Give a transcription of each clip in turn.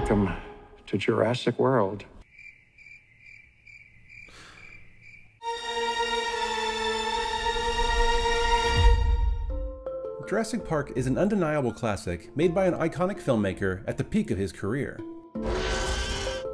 Welcome to Jurassic World. Jurassic Park is an undeniable classic made by an iconic filmmaker at the peak of his career.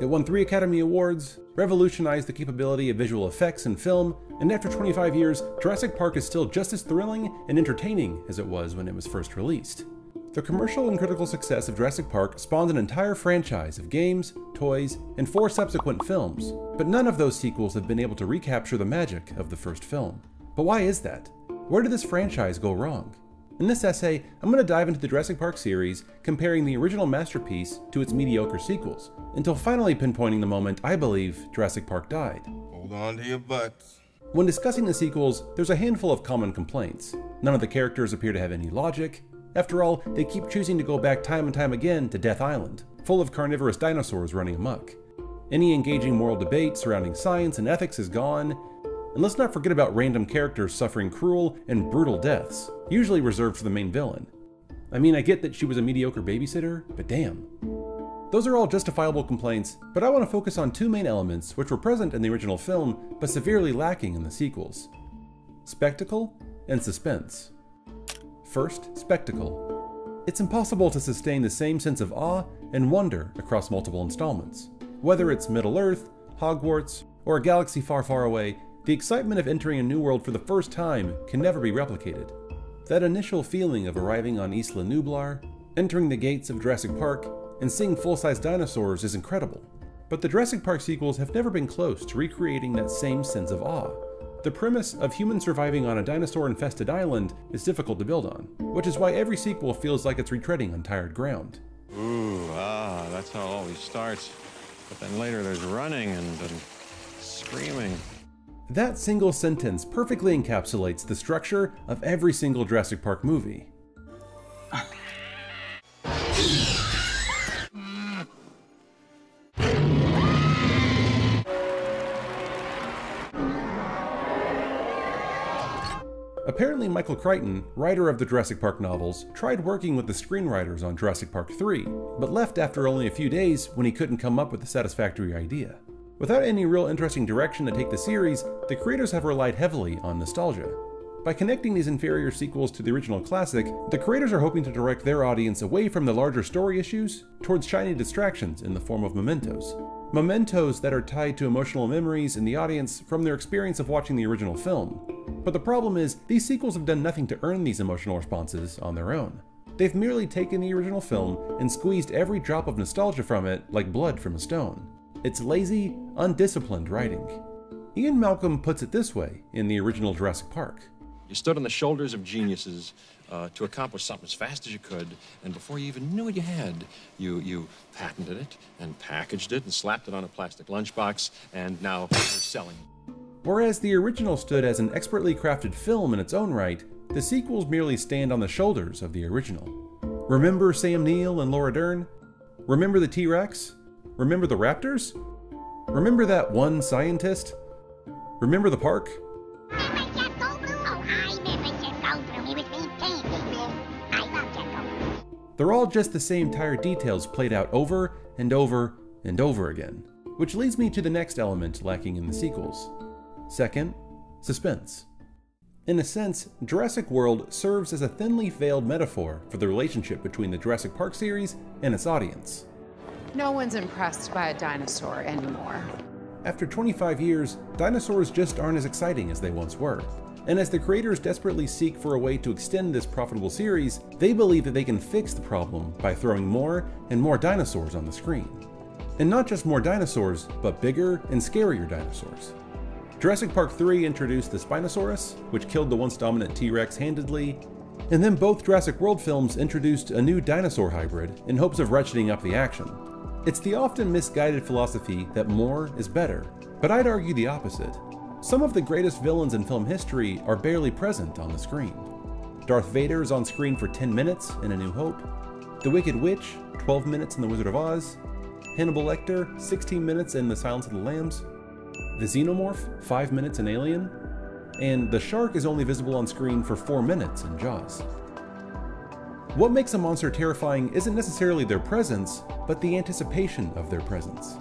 It won 3 Academy Awards, revolutionized the capability of visual effects in film, and after 25 years, Jurassic Park is still just as thrilling and entertaining as it was when it was first released. The commercial and critical success of Jurassic Park spawned an entire franchise of games, toys, and 4 subsequent films, but none of those sequels have been able to recapture the magic of the first film. But why is that? Where did this franchise go wrong? In this essay, I'm going to dive into the Jurassic Park series, comparing the original masterpiece to its mediocre sequels, until finally pinpointing the moment I believe Jurassic Park died. Hold on to your butts. When discussing the sequels, there's a handful of common complaints. None of the characters appear to have any logic. After all, they keep choosing to go back time and time again to Death Island, full of carnivorous dinosaurs running amok. Any engaging moral debate surrounding science and ethics is gone. And let's not forget about random characters suffering cruel and brutal deaths, usually reserved for the main villain. I mean, I get that she was a mediocre babysitter, but damn. Those are all justifiable complaints, but I want to focus on 2 main elements which were present in the original film, but severely lacking in the sequels: spectacle and suspense. First, spectacle. It's impossible to sustain the same sense of awe and wonder across multiple installments. Whether it's Middle-earth, Hogwarts, or a galaxy far, far away, the excitement of entering a new world for the first time can never be replicated. That initial feeling of arriving on Isla Nublar, entering the gates of Jurassic Park, and seeing full-size dinosaurs is incredible. But the Jurassic Park sequels have never been close to recreating that same sense of awe. The premise of humans surviving on a dinosaur-infested island is difficult to build on, which is why every sequel feels like it's retreading on tired ground. Ooh, that's how it always starts. But then later there's running and screaming. That single sentence perfectly encapsulates the structure of every single Jurassic Park movie. Apparently Michael Crichton, writer of the Jurassic Park novels, tried working with the screenwriters on Jurassic Park 3, but left after only a few days when he couldn't come up with a satisfactory idea. Without any real interesting direction to take the series, the creators have relied heavily on nostalgia. By connecting these inferior sequels to the original classic, the creators are hoping to direct their audience away from the larger story issues towards shiny distractions in the form of mementos. Mementos that are tied to emotional memories in the audience from their experience of watching the original film. But the problem is, these sequels have done nothing to earn these emotional responses on their own. They've merely taken the original film and squeezed every drop of nostalgia from it like blood from a stone. It's lazy, undisciplined writing. Ian Malcolm puts it this way in the original Jurassic Park. You stood on the shoulders of geniuses to accomplish something as fast as you could, and before you even knew what you had, you patented it and packaged it and slapped it on a plastic lunchbox, and now you're selling it. Whereas the original stood as an expertly crafted film in its own right, the sequels merely stand on the shoulders of the original. Remember Sam Neill and Laura Dern? Remember the T-Rex? Remember the Raptors? Remember that one scientist? Remember the park? They're all just the same tired details played out over and over and over again. Which leads me to the next element lacking in the sequels. Second, suspense. In a sense, Jurassic World serves as a thinly veiled metaphor for the relationship between the Jurassic Park series and its audience. No one's impressed by a dinosaur anymore. After 25 years, dinosaurs just aren't as exciting as they once were. And as the creators desperately seek for a way to extend this profitable series, they believe that they can fix the problem by throwing more and more dinosaurs on the screen. And not just more dinosaurs, but bigger and scarier dinosaurs. Jurassic Park 3 introduced the Spinosaurus, which killed the once dominant T-Rex handedly, and then both Jurassic World films introduced a new dinosaur hybrid in hopes of ratcheting up the action. It's the often misguided philosophy that more is better, but I'd argue the opposite. Some of the greatest villains in film history are barely present on the screen. Darth Vader is on screen for 10 minutes in A New Hope, the Wicked Witch, 12 minutes in The Wizard of Oz, Hannibal Lecter, 16 minutes in The Silence of the Lambs, the Xenomorph, 5 minutes in Alien, and the shark is only visible on screen for 4 minutes in Jaws. What makes a monster terrifying isn't necessarily their presence, but the anticipation of their presence.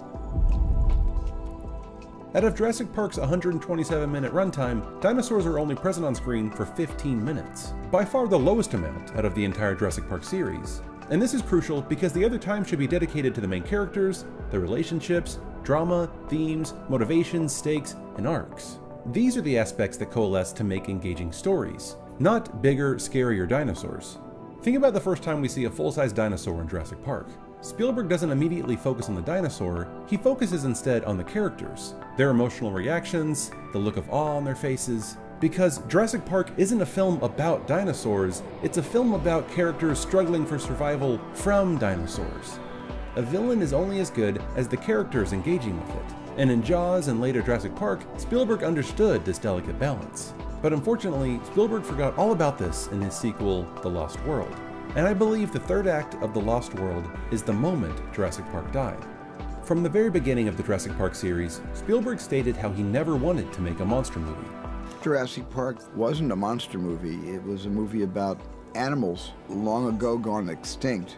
Out of Jurassic Park's 127-minute runtime, dinosaurs are only present on screen for 15 minutes, by far the lowest amount out of the entire Jurassic Park series. And this is crucial because the other time should be dedicated to the main characters, their relationships, drama, themes, motivations, stakes, and arcs. These are the aspects that coalesce to make engaging stories, not bigger, scarier dinosaurs. Think about the first time we see a full-size dinosaur in Jurassic Park. Spielberg doesn't immediately focus on the dinosaur, he focuses instead on the characters, their emotional reactions, the look of awe on their faces. Because Jurassic Park isn't a film about dinosaurs, it's a film about characters struggling for survival from dinosaurs. A villain is only as good as the characters engaging with it. And in Jaws and later Jurassic Park, Spielberg understood this delicate balance. But unfortunately, Spielberg forgot all about this in his sequel, The Lost World. And I believe the third act of The Lost World is the moment Jurassic Park died. From the very beginning of the Jurassic Park series, Spielberg stated how he never wanted to make a monster movie. Jurassic Park wasn't a monster movie. It was a movie about animals long ago gone extinct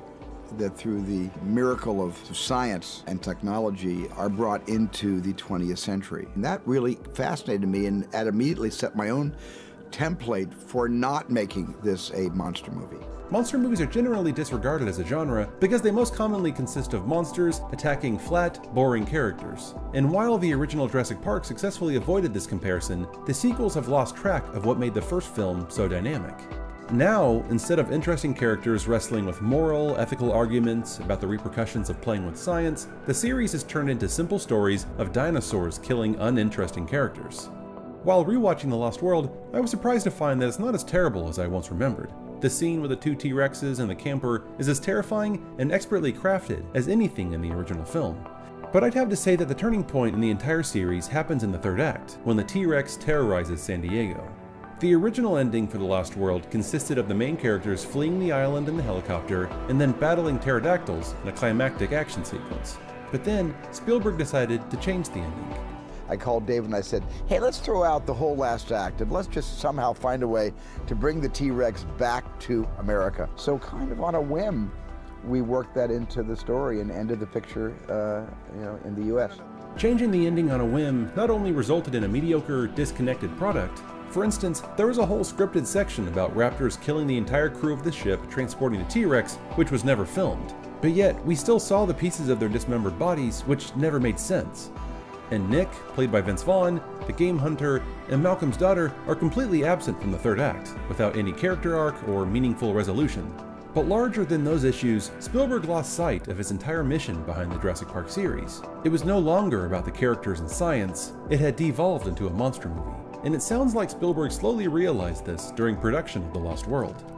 that through the miracle of science and technology are brought into the 20th century. And that really fascinated me, and that immediately set my own template for not making this a monster movie. Monster movies are generally disregarded as a genre because they most commonly consist of monsters attacking flat, boring characters. And while the original Jurassic Park successfully avoided this comparison, the sequels have lost track of what made the first film so dynamic. Now, instead of interesting characters wrestling with moral, ethical arguments about the repercussions of playing with science, the series has turned into simple stories of dinosaurs killing uninteresting characters. While rewatching The Lost World, I was surprised to find that it's not as terrible as I once remembered. The scene with the two T-Rexes and the camper is as terrifying and expertly crafted as anything in the original film. But I'd have to say that the turning point in the entire series happens in the third act, when the T-Rex terrorizes San Diego. The original ending for The Lost World consisted of the main characters fleeing the island in the helicopter and then battling pterodactyls in a climactic action sequence. But then, Spielberg decided to change the ending. I called Dave and I said, hey, let's throw out the whole last act and let's just somehow find a way to bring the T-Rex back to America. So kind of on a whim, we worked that into the story and ended the picture in the US. Changing the ending on a whim not only resulted in a mediocre, disconnected product. For instance, there was a whole scripted section about raptors killing the entire crew of the ship transporting the T-Rex, which was never filmed. But yet, we still saw the pieces of their dismembered bodies, which never made sense. And Nick, played by Vince Vaughn, the game hunter, and Malcolm's daughter are completely absent from the third act, without any character arc or meaningful resolution. But larger than those issues, Spielberg lost sight of his entire mission behind the Jurassic Park series. It was no longer about the characters and science, it had devolved into a monster movie. And it sounds like Spielberg slowly realized this during production of The Lost World.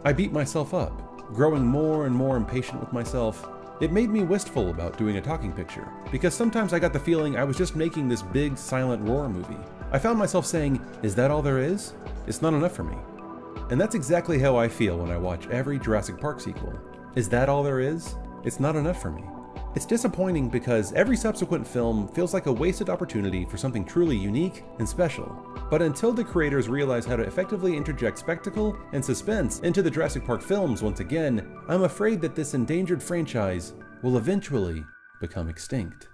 I beat myself up, growing more and more impatient with myself. It made me wistful about doing a talking picture, because sometimes I got the feeling I was just making this big silent roar movie. I found myself saying, is that all there is? It's not enough for me. And that's exactly how I feel when I watch every Jurassic Park sequel. Is that all there is? It's not enough for me. It's disappointing because every subsequent film feels like a wasted opportunity for something truly unique and special. But until the creators realize how to effectively interject spectacle and suspense into the Jurassic Park films once again, I'm afraid that this endangered franchise will eventually become extinct.